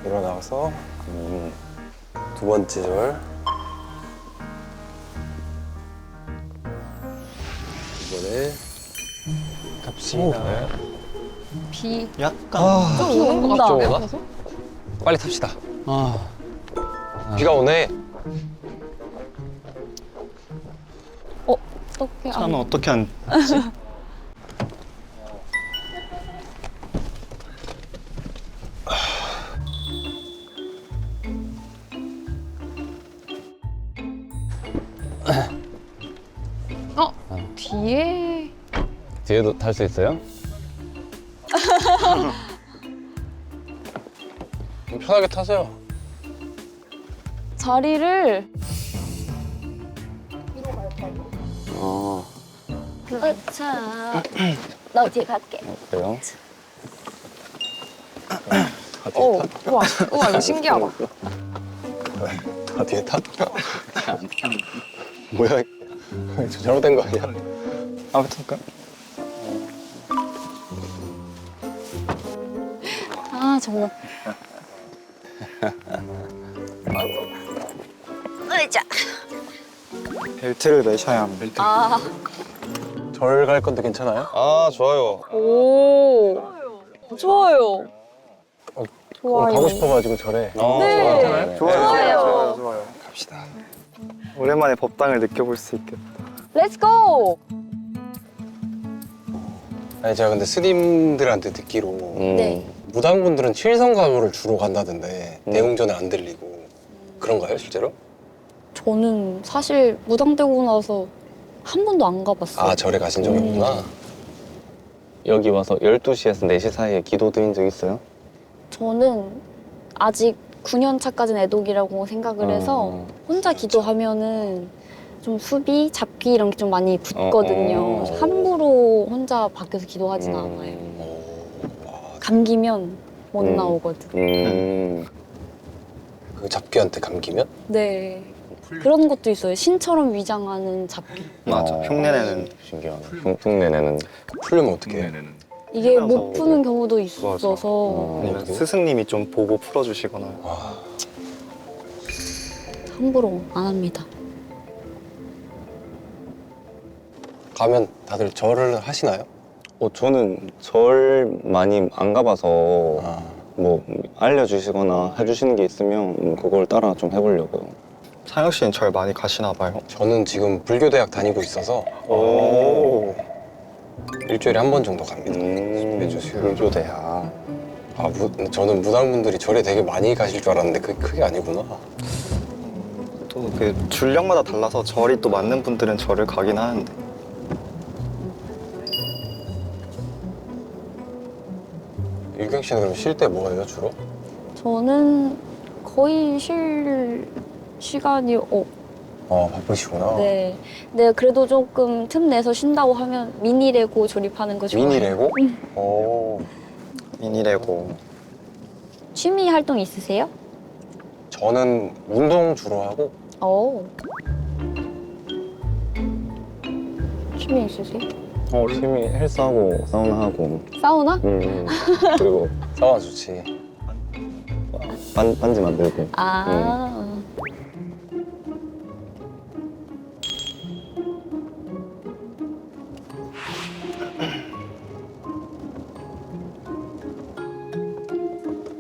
일어나서 두 번째 절. 이번에 갑시다. 비. 약간. 좀 오는 것 좀 같아요. 오나? 빨리 탑시다. 아. 비가 오네. 어떻게 차는 어떻게 앉지? 뒤에 뒤에도 탈 수 있어요? 편하게 타세요. 자리를 자, 나 뒤에 갈게. 그래요? 우와 우와 이거 신기하다. 다 뒤에 타? 뭐야? 저 잘못된 거 아니야? 아무튼 까 아 정말 으자. 벨트를 매셔야 합니다. 아, 절 갈 건데 괜찮아요? 아, 좋아요. 오 좋아요. 오늘 좋아요. 가고 싶어가지고 절에. 네. 좋아요. 갑시다. 오랜만에 법당을 느껴볼 수 있겠다. Let's go. 아니 제가 근데 스님들한테 듣기로 네. 무당분들은 칠성가보를 주로 간다던데 대웅전에 안 들리고 그런가요 실제로? 저는 사실 무당되고 나서 한 번도 안 가봤어요. 아 절에 가신 적이 없구나. 여기 와서 12시에서 4시 사이에 기도 드린 적 있어요? 저는 아직 9년 차까지는 애독이라고 생각을 해서 혼자 기도하면은 좀 수비, 잡기 이런 게 좀 많이 붙거든요. 그래서 함부로 혼자 밖에서 기도하진 않아요. 감기면 못 나오거든. 그 잡귀한테 감기면? 네. 그런 것도 있어요. 신처럼 위장하는 잡기. 맞아. 흉내내는. 신기하네. 흉내내는. 풀리면 어떻게 해? 이게 못 푸는 경우도 있어서 아니면 스승님이 좀 보고 풀어주시거나. 함부로 안 합니다. 가면 다들 절을 하시나요? 저는 절 많이 안 가봐서 아. 뭐 알려주시거나 해주시는 게 있으면 그걸 따라 좀 해보려고요. 창혁 씨는 절 많이 가시나 봐요. 저는 지금 불교대학 다니고 있어서 오. 일주일에 한 번 정도 갑니다. 매주 수요일. 불교대야. 저는 무당분들이 절에 되게 많이 가실 줄 알았는데 그게 아니구나. 또 그 줄력마다 달라서 절이 또 맞는 분들은 절을 가긴 하는데. 유경 씨는 그럼 쉴 때 뭐 해요 주로? 저는 거의 쉴 시간이 바쁘시구나. 네. 네, 그래도 조금 틈 내서 쉰다고 하면 미니 레고 조립하는 거 좋아해요. 미니 레고? 오. 미니레고. 취미 활동 있으세요? 저는 운동 주로 하고 취미 있으세요? 취미 헬스하고 사우나하고 사우나? 그리고 사우나 좋지. 반지 만들고. 아.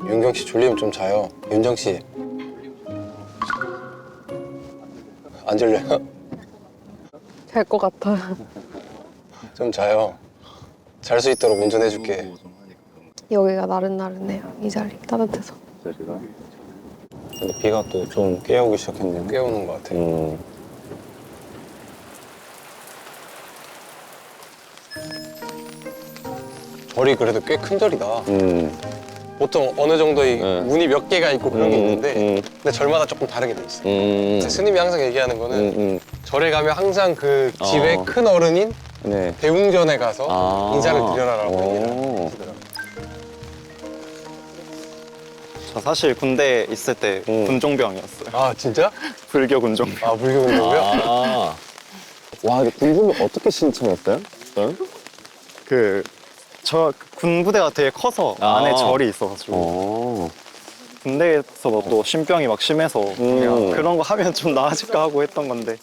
윤경 씨 졸리면 좀 자요. 윤정 씨. 안 졸려요? 될 것 같아요. 좀 자요. 잘 수 있도록 운전해줄게. 여기가 나른나른해요. 이 자리 따뜻해서. 근데 비가 또 좀 깨우기 시작했네요. 깨우는 것 같아. 절이 그래도 꽤 큰 절이다. 보통 어느 정도의 네. 문이 몇 개가 있고 그런 게 있는데 음. 근데 절마다 조금 다르게 돼 있어. 제 스님이 항상 얘기하는 거는 절에 가면 항상 그 집의 큰 어른인 네. 대웅전에 가서 인사를 드려라라고 얘기를 오. 하시더라고요. 저 사실 군대 있을 때 군종병이었어요. 아 진짜? 불교 군종병. 아 불교운동이요? 와, 근데 군복을 어떻게 신청했어요? 저 군부대가 되게 커서 안에 절이 있어가지고 군대에서 또 신병이 막 심해서 그냥 그런 거 하면 좀 나아질까 하고 했던 건데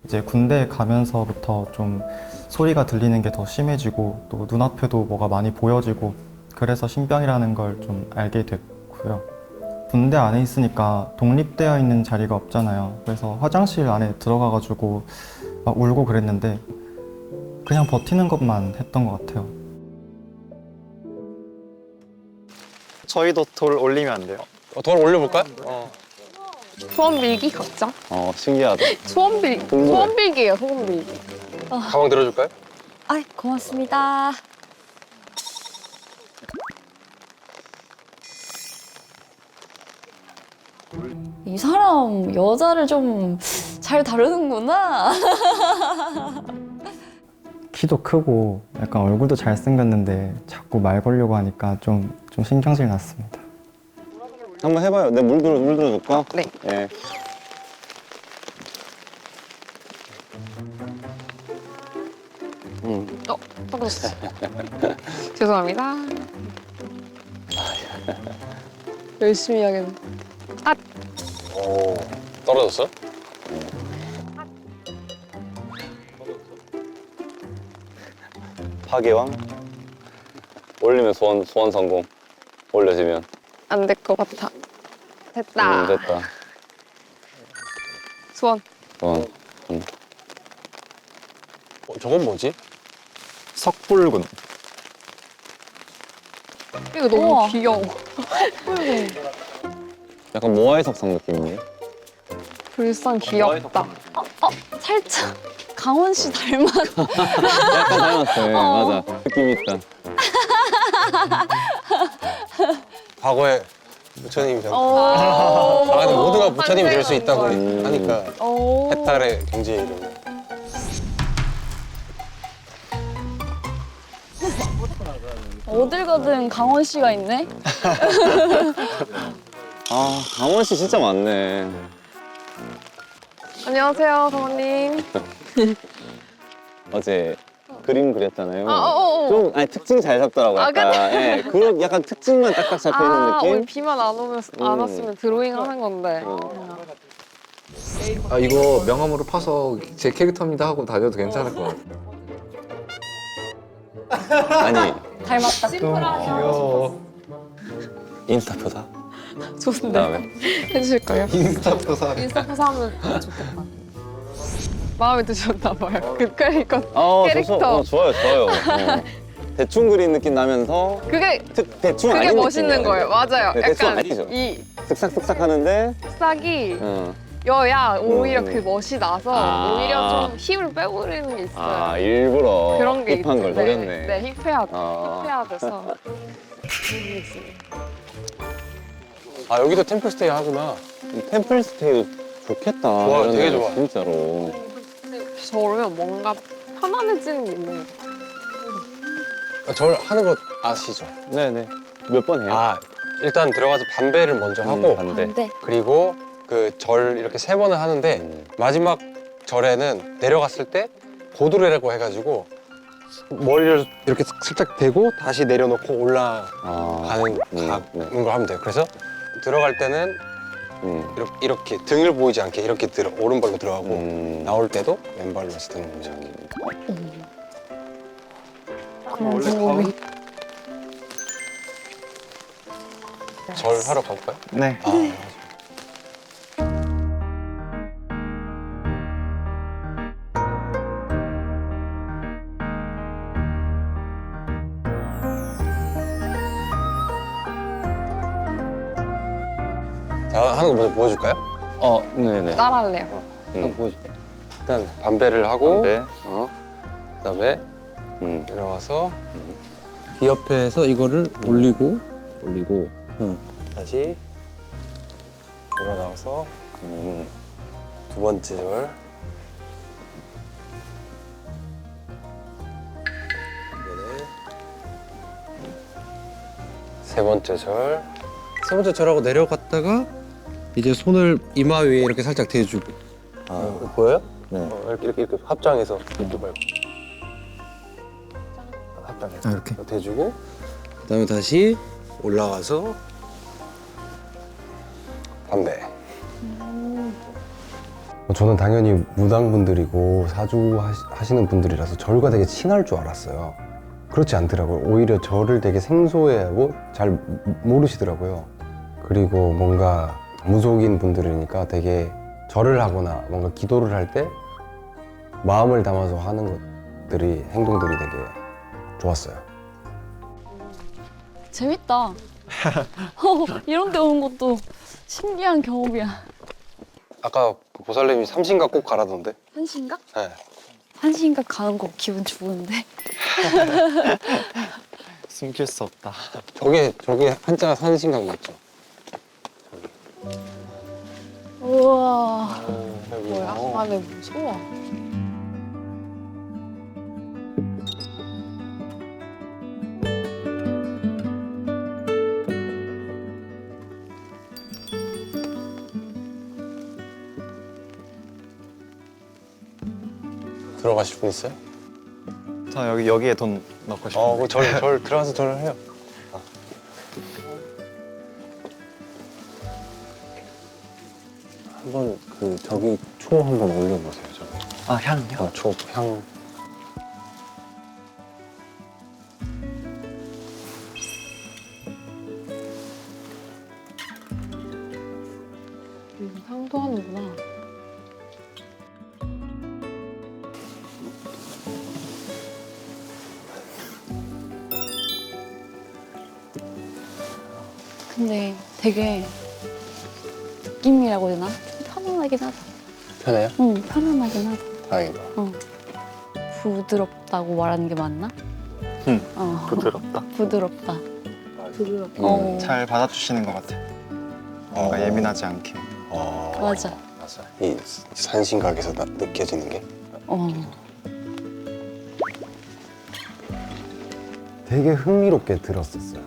이제 군대에 가면서부터 좀 소리가 들리는 게 더 심해지고 또 눈앞에도 뭐가 많이 보여지고 그래서 신병이라는 걸 좀 알게 됐고요. 군대 안에 있으니까 독립되어 있는 자리가 없잖아요. 그래서 화장실 안에 들어가가지고 막 울고 그랬는데 그냥 버티는 것만 했던 것 같아요. 저희도 돌 올리면 안 돼요? 돌 올려볼까요? 소원 빌기 각자. 신기하다. 소원 빌기예요. 소원 빌기. 가방 들어줄까요? 아, 고맙습니다. 이 사람 여자를 좀 잘 다루는구나. 키도 크고 약간 얼굴도 잘생겼는데 자꾸 말 걸려고 하니까 좀 신경질 났습니다. 한번 해봐요. 내가 물 들어줄까? 네. 예. 떨어졌어. 죄송합니다. 열심히 해야겠네. 오, 떨어졌어? 파괴왕? 올리면 소원 성공. 올려지면. 안 될 것 같아. 됐다. 됐다. 소원. 소원. 저건 뭐지? 석불군. 이거 너무 우와. 귀여워. 약간 모아의 석상 느낌이네. 불상 귀엽다. 살짝 강원 씨 닮았. 약간 닮았어. 예, 맞아. 느낌 있다. 과거에 부처님이 된. 어. 근데 모두가 부처님이 될 수 있다고 하니까 오. 해탈의 경제 이름. 어딜 가든 강원 씨가 있네. 아, 강원 씨 진짜 많네. 안녕하세요, 사모님. 어제 그림 그렸잖아요. 어. 좀 아니 특징 잘 잡더라고. 약간 예, 그런 약간 특징만 딱딱 잡혀 있는 오늘 느낌. 비만 안 왔으면 드로잉 하는 건데. 아 이거 명함으로 파서 제 캐릭터입니다 하고 다녀도 괜찮을 것 같아. 아니 닮았다. 귀여워. 인스타 표사. 좋은데. 그다음에 해주실 거예요? 인스타 표사. 인스타 포사하면 좋겠다. 마음에 드셨나 봐요. 그 캐릭터. 좋아요, 캐릭터. 좋아요. 대충 그린 느낌 나면서 그게 대충 그게 아닌 멋있는 느낌이야. 거예요. 맞아요. 네, 대충 약간 아니죠. 이 쓱싹쓱싹 하는데 싹이 여야 오히려 그 멋이 나서 오히려 좀 힘을 빼버리는 게 있어요. 일부러 그런 게 힙한 걸 있는데, 노렸네. 네, 힙해야 아. 돼서. 여기도 템플스테이 하구나. 템플 스테이도 좋겠다. 좋아, 이런 되게 데는 좋아. 진짜로. 저러면 뭔가 편안해지는 게 있는 것 절 하는 거 아시죠? 네네. 몇 번 해요? 일단 들어가서 반배를 먼저 하고 반대. 네. 그리고 그 절 이렇게 3번을 하는데 마지막 절에는 내려갔을 때 고두레라고 해가지고 머리를 이렇게 살짝 대고 다시 내려놓고 올라가는 걸 하면 돼요. 그래서 들어갈 때는 이렇게 등을 보이지 않게 이렇게 오른발로 들어가고 나올 때도 왼발로 해서 등을 보이지 않게. 절 하러 가볼까요? 네. 자, 하는 거 먼저 보여줄까요? 네네. 따라할래요. 보여줄게요. 일단 반배를 하고 네. 그다음에 내려와서 이 옆에서 이거를 올리고 다시 돌아 나와서 두 번째 절 이번에 세 번째 절 세 번째 절하고 내려갔다가 이제 손을 이마 위에 이렇게 살짝 대주고 보여요? 네. 이렇게 합장해서 이쪽 말고 합장해서 이렇게. 대주고 그다음에 다시 올라가서 담배. 저는 당연히 무당분들이고 사주 하시는 분들이라서 절과 되게 친할 줄 알았어요. 그렇지 않더라고요. 오히려 절을 되게 생소해하고 잘 모르시더라고요. 그리고 뭔가 무속인 분들이니까 되게 절을 하거나 뭔가 기도를 할 때 마음을 담아서 하는 것들이, 행동들이 되게 좋았어요. 재밌다. 이런 데 오는 것도 신기한 경험이야. 아까 보살님이 삼신각 꼭 가라던데? 한신각? 네. 한신각 가는 거 기분 좋은데? 숨길 수 없다. 저게 한자가 삼신각 맞죠? 우와. 뭐야? 아, 네, 무서워. 들어가실 분 있어요? 저 여기에 돈 넣고 싶어요. 그 절 들어가서 절을 해요. 한번 저기 초 한번 올려보세요. 저. 아, 향요? 초 향. 향도 하는구나. 근데 되게 느낌이라고 해야 되나? 좀 편안하긴 하다. 편해요? 응, 편안하긴 하다. 다행이다. 부드럽다고 말하는 게 맞나? 응, 어. 부드럽다. 부드럽다. 잘 받아주시는 것 같아. 뭔가 예민하지 않게. 맞아. 맞아. 이 산신각에서 느껴지는 게 되게 흥미롭게 들었었어요.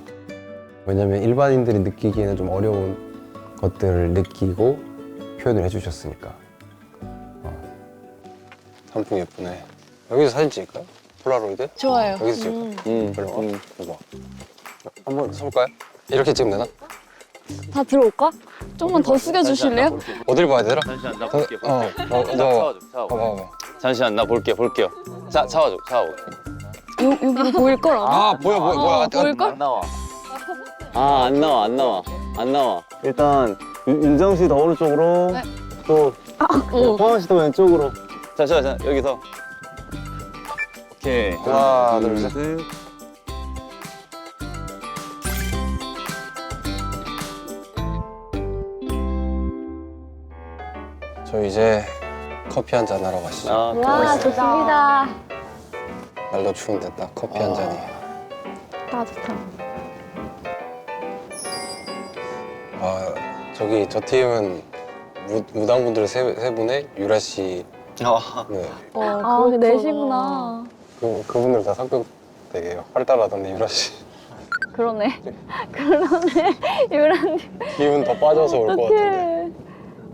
왜냐면 일반인들이 느끼기에는 좀 어려운 것들을 느끼고 표현을 해주셨으니까. 단풍 예쁘네. 여기서 사진 찍을까요? 폴라로이드? 좋아요. 여기서 찍을까요? 그럼 이거 한번 서볼까요? 이렇게 찍으면 되나? 다 들어올까? 조금만 더 숙여주실래요? 어딜 봐야 되더라? 잠시만 나 볼게. 너 차와줘. 봐봐. 잠시만 나 볼게요. 자 차와줘. 여기로 보일 걸 아마? 아 보여. 보일 걸? 안 나와. 안 나와. 일단 윤정 씨 더 오른쪽으로 네. 또 포항 씨도 왼쪽으로. 자 여기서. 오케이. 하나, 둘, 셋. 저 이제 커피 한 잔 하러 가시죠. 와, 좋습니다. 날도 추운데 딱 커피 한 잔이. 따뜻한. 저기 저 팀은 무당분들 세 분에 유라 씨. 네. 아, 넷이구나. 그분들 다 성격 되게 활달하던데 유라 씨. 그러네. 유라님. 기운 더 빠져서 올 것 같은데. 어떡해.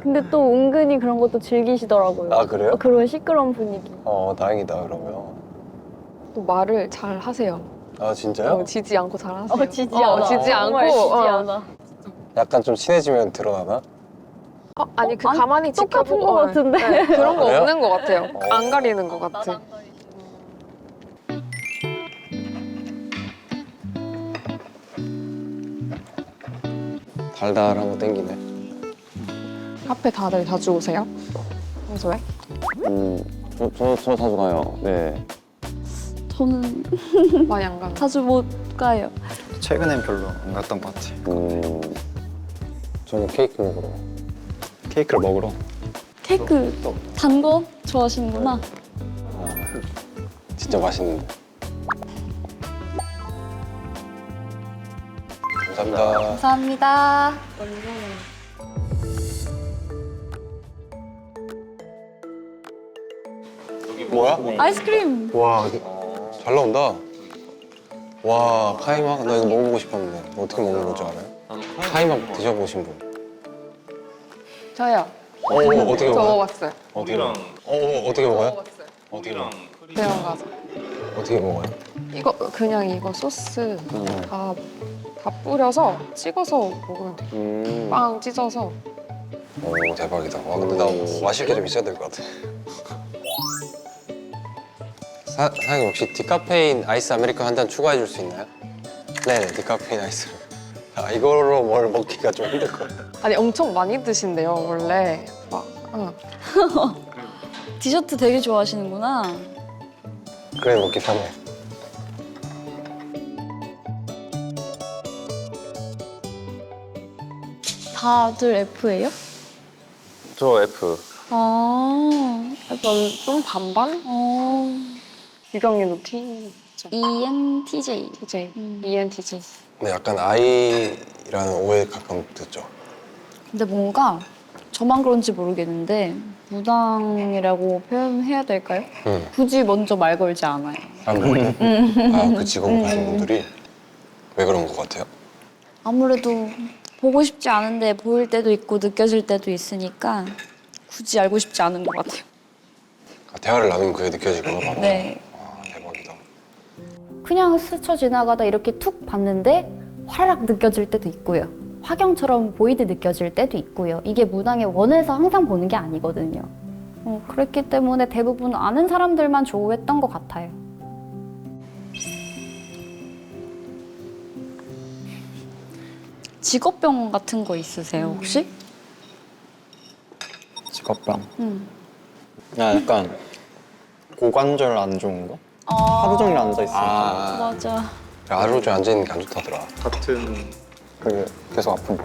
근데 또 은근히 그런 것도 즐기시더라고요. 아 그래요? 그런 시끄러운 분위기. 다행이다 그러면. 또 말을 잘 하세요. 아 진짜요? 지지 않고 잘 하세요. 지지 않아. 지지 않고. 정말 지지 않아. 약간 좀 친해지면 드러나나? 아니 그 아니, 가만히 똑같은 지켜보고 것 같은데. 네, 그런 거 그래요? 없는 것 같아요. 안 가리는 것 같아. 달달한 거 땡기네. 카페 다들 자주 오세요? 평소에? 저 자주 가요. 네. 저는 많이 안 가는. 자주 못 가요. 최근엔 별로 안 갔던 것 같아. 저는 케이크 먹으러. 케이크를 먹으러. 케이크 단 거 좋아하시는구나. 진짜 맛있는데. 감사합니다. 감사합니다. 뭐야? 아이스크림. 와, 잘 나온다. 와, 카이막? 나 이거 먹어보고 싶었는데 어떻게 먹는 거 줄 알아요? 카이막 드셔보신 분? 저요. 어떻게 저 먹어요? 먹어봤어요. 어떻게 먹어요? 어떻게 먹어요? 어떻게 먹어요? 대형 가서. 어떻게 먹어요? 이거 그냥 이거 소스 다 뿌려서 찍어서 먹으면 돼. 빵 찢어서. 오 대박이다. 와 근데 나 마실 게 좀 있어야 될 것 같아. 사장님 혹시 디카페인 아이스 아메리카노 한 잔 추가해 줄 수 있나요? 네네 디카페인 아이스. 아 이걸로 뭘 먹기가 좀 힘들 것 같아. 아니 엄청 많이 드신대요 원래. 막. 디저트 되게 좋아하시는구나. 그래 먹기 편해. 다들 F예요? 저 F. 아, 좀 반반? 유경이도 T. ENTJ. TJ. ENTJ. 근데 약간 I라는 오해에 가끔 듣죠. 근데 뭔가 저만 그런지 모르겠는데 무당이라고 표현해야 될까요? 굳이 먼저 말 걸지 않아요. 사람들이 아그 직업을 가진 분들이 왜 그런 것 같아요? 아무래도 보고 싶지 않은데 보일 때도 있고 느껴질 때도 있으니까 굳이 알고 싶지 않은 것 같아요. 아, 대화를 나누면 그게 느껴지구나. 바로. 네. 아 대박이다. 그냥 스쳐 지나가다 이렇게 툭 봤는데 화라락 느껴질 때도 있고요. 화경처럼 보이듯 느껴질 때도 있고요. 이게 무당의 원에서 항상 보는 게 아니거든요. 그랬기 때문에 대부분 아는 사람들만 조우했던 것 같아요. 직업병 같은 거 있으세요, 혹시? 직업병. 야, 약간 고관절 안 좋은 거? 아, 하루 종일 앉아 있으니까 맞아. 하루 종일 앉아 있는 게 안 좋다더라. 같은 그게 계속 아픈 거.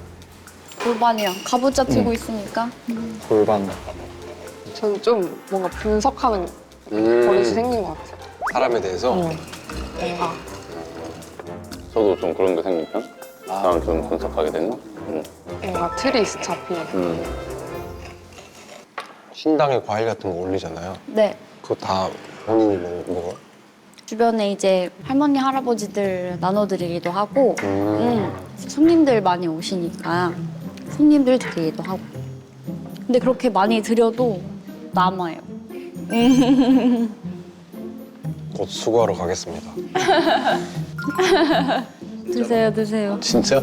골반이랑 가부좌 들고 있으니까. 골반. 저는 좀 뭔가 분석하는 버릇이 생긴 것 같아요. 사람에 대해서. 뭔가 저도 좀 그런 게 생긴 편? 사람 좀 분석하게 되는? 뭔가 틀이 잡히는. 신당에 과일 같은 거 올리잖아요. 네. 그거 다 본인이 먹어요? 주변에 이제 할머니, 할아버지들 나눠드리기도 하고, 손님들 많이 오시니까 손님들 드리기도 하고. 근데 그렇게 많이 드려도 남아요. 곧 수고하러 가겠습니다. 드세요, 드세요. 진짜?